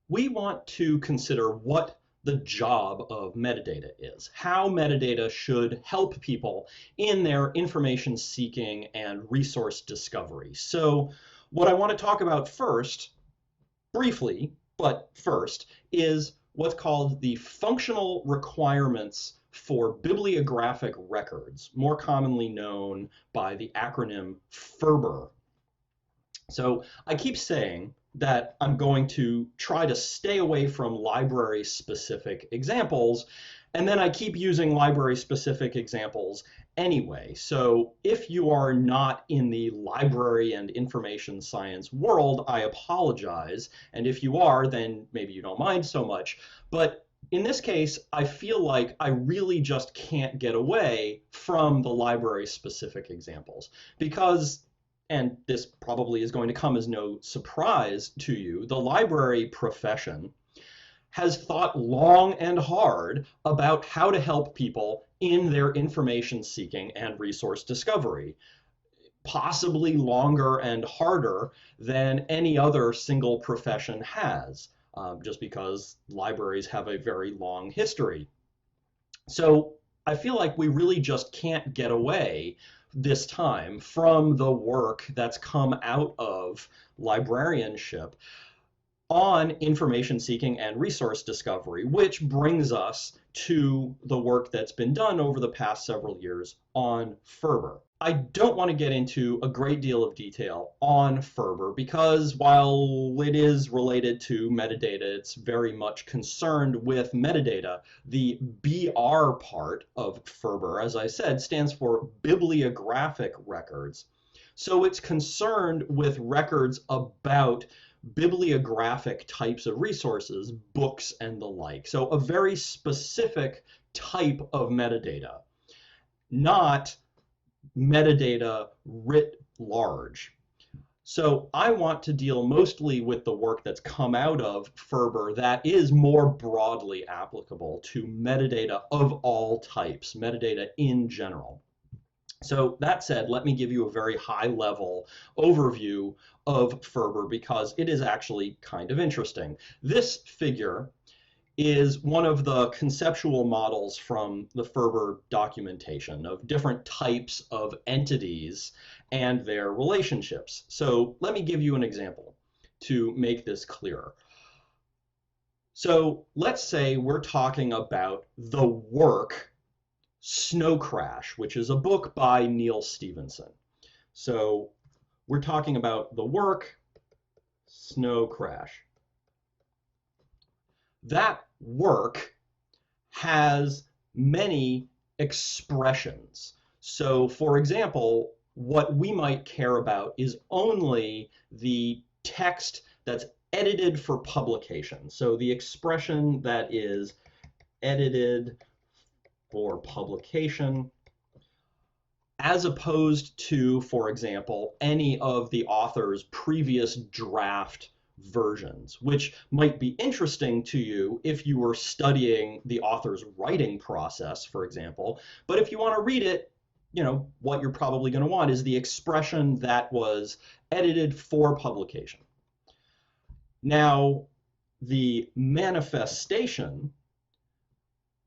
we want to consider what the job of metadata is, how metadata should help people in their information seeking and resource discovery. So what I want to talk about first, briefly, but first, is what's called the functional requirements for bibliographic records, more commonly known by the acronym FRBR. So I keep saying that I'm going to try to stay away from library-specific examples, and then I keep using library-specific examples anyway. So if you are not in the library and information science world, I apologize. And if you are, then maybe you don't mind so much. But in this case, I feel like I really just can't get away from the library-specific examples because, and this probably is going to come as no surprise to you, the library profession has thought long and hard about how to help people in their information seeking and resource discovery, possibly longer and harder than any other single profession has, just because libraries have a very long history. So I feel like we really just can't get away this time from the work that's come out of librarianship on information seeking and resource discovery, which brings us to the work that's been done over the past several years on FRBR. I don't want to get into a great deal of detail on FRBR because while it is related to metadata, it's very much concerned with metadata. The BR part of FRBR, as I said, stands for bibliographic records. So it's concerned with records about bibliographic types of resources, books and the like. So a very specific type of metadata, not metadata writ large. So I want to deal mostly with the work that's come out of FRBR that is more broadly applicable to metadata of all types, metadata in general. So that said, let me give you a very high-level overview of FRBR because it is actually kind of interesting. This figure is one of the conceptual models from the FRBR documentation of different types of entities and their relationships. So let me give you an example to make this clearer. So let's say we're talking about the work Snow Crash, which is a book by Neal Stephenson. So we're talking about the work Snow Crash. That work has many expressions. So for example, what we might care about is only the text that's edited for publication. So the expression that is edited for publication, as opposed to, for example, any of the author's previous draft versions, which might be interesting to you if you were studying the author's writing process, for example. But if you want to read it, you know, what you're probably going to want is the expression that was edited for publication. Now, the manifestation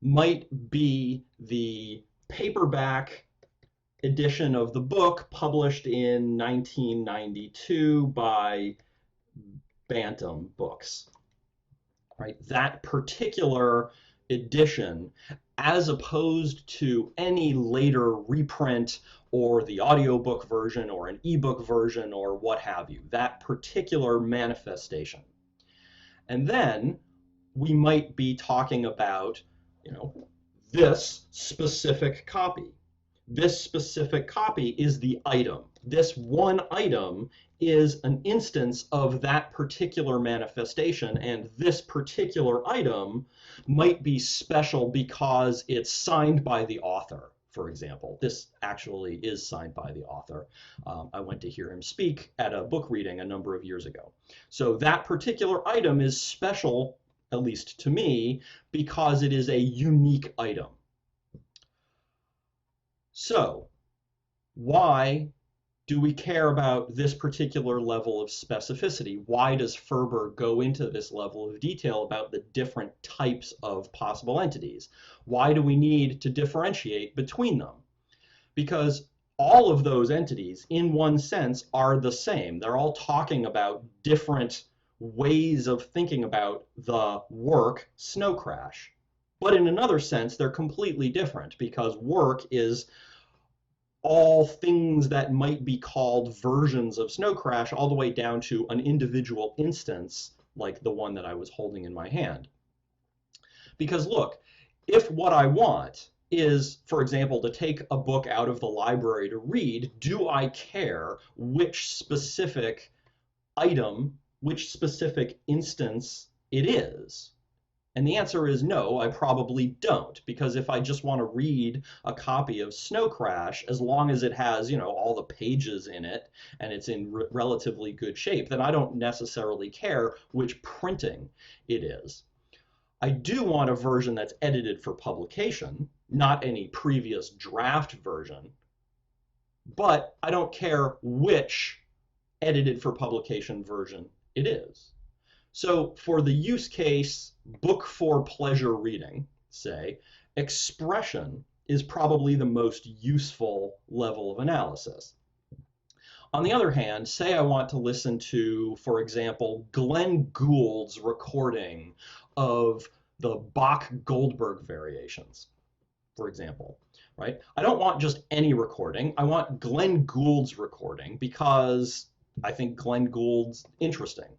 might be the paperback edition of the book published in 1992 by Bantam Books, right? That particular edition, as opposed to any later reprint or the audiobook version or an ebook version or what have you, that particular manifestation. And then we might be talking about, you know, this specific copy. This specific copy is the item. This one item is an instance of that particular manifestation, and this particular item might be special because it's signed by the author, for example. This actually is signed by the author. I went to hear him speak at a book reading a number of years ago. So that particular item is special, at least to me, because it is a unique item. So why Do we care about this particular level of specificity? Why does FRBR go into this level of detail about the different types of possible entities? Why do we need to differentiate between them? Because all of those entities, in one sense, are the same. They're all talking about different ways of thinking about the work snow crash. But in another sense, they're completely different because work is all things that might be called versions of snow crash all the way down to an individual instance like the one that I was holding in my hand. Because look, if what I want is, for example, to take a book out of the library to read, do I care which specific item, which specific instance it is? And the answer is no, I probably don't, because if I just want to read a copy of Snow Crash, as long as it has, all the pages in it and it's in relatively good shape, then I don't necessarily care which printing it is. I do want a version that's edited for publication, not any previous draft version, but I don't care which edited for publication version it is. So for the use case, book for pleasure reading, say, expression is probably the most useful level of analysis. On the other hand, say I want to listen to, for example, Glenn Gould's recording of the Bach-Goldberg variations, for example, right? I don't want just any recording. I want Glenn Gould's recording because I think Glenn Gould's interesting.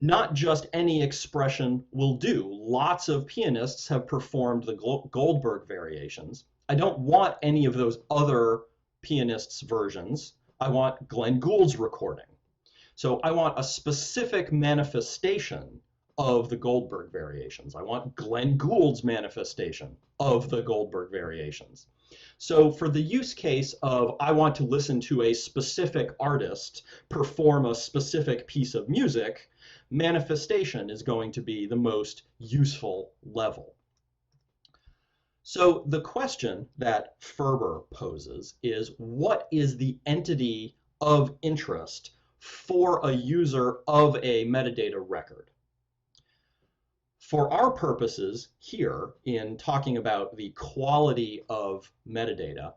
Not just any expression will do. Lots of pianists have performed the Goldberg variations. I don't want any of those other pianists' versions. I want Glenn Gould's recording. So I want a specific manifestation of the Goldberg variations. I want Glenn Gould's manifestation of the Goldberg variations. So for the use case of I want to listen to a specific artist perform a specific piece of music, manifestation is going to be the most useful level. So the question that FRBR poses is, what is the entity of interest for a user of a metadata record? For our purposes here in talking about the quality of metadata,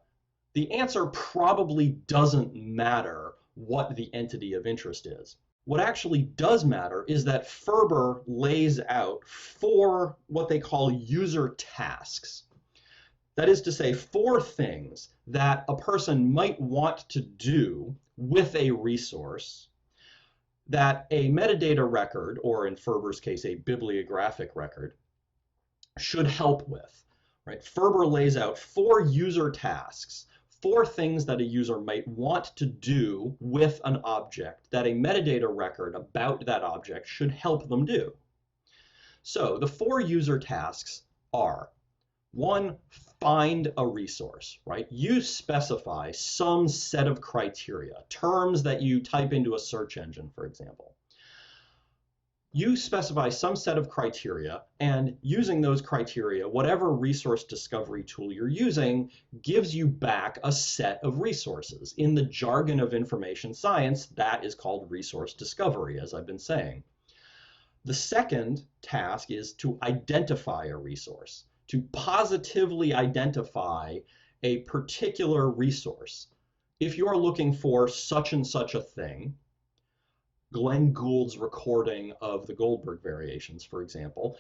the answer probably doesn't matter what the entity of interest is. What actually does matter is that FRBR lays out 4 what they call user tasks. That is to say, 4 things that a person might want to do with a resource that a metadata record, or in FRBR's case, a bibliographic record, should help with. Right? FRBR lays out 4 user tasks, 4 things that a user might want to do with an object that a metadata record about that object should help them do. So the 4 user tasks are: 1, find a resource, right? You specify some set of criteria, terms that you type into a search engine, for example. You specify some set of criteria, and using those criteria, whatever resource discovery tool you're using gives you back a set of resources. In the jargon of information science, that is called resource discovery, as I've been saying. The second task is to identify a resource, to positively identify a particular resource. If you're looking for such and such a thing, Glenn Gould's recording of the Goldberg variations, for example,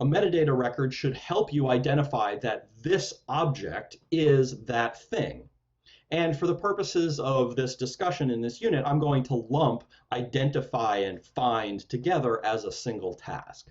a metadata record should help you identify that this object is that thing. And for the purposes of this discussion in this unit, I'm going to lump identify and find together as a single task.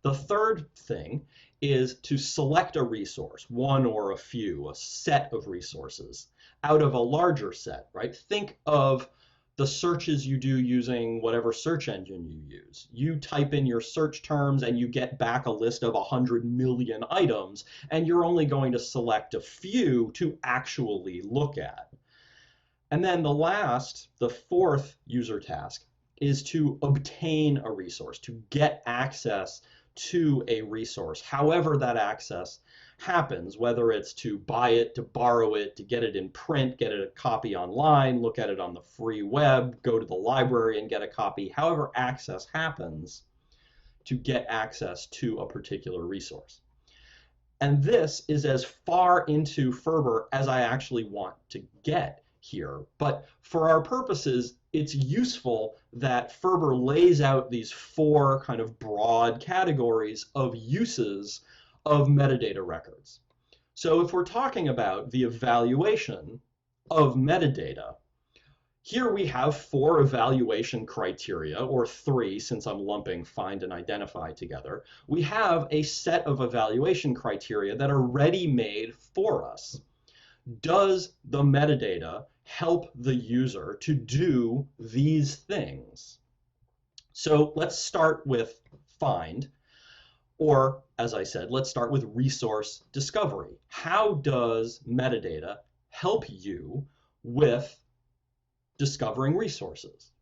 The third thing is to select a resource, one or a few, a set of resources, out of a larger set, right? Think of the searches you do using whatever search engine you use. You type in your search terms and you get back a list of 100 million items, and you're only going to select a few to actually look at. And then the fourth user task is to obtain a resource, to get access to a resource, however that access happens, whether it's to buy it, to borrow it, to get it in print, get it a copy online, look at it on the free web, go to the library and get a copy, however access happens to get access to a particular resource. And this is as far into FRBR as I actually want to get here. But for our purposes, it's useful that FRBR lays out these four kind of broad categories of uses of metadata records. So if we're talking about the evaluation of metadata, here we have four evaluation criteria, or three, since I'm lumping find and identify together. We have a set of evaluation criteria that are ready-made for us. Does the metadata help the user to do these things? So let's start with find, or as I said, let's start with resource discovery. How does metadata help you with discovering resources?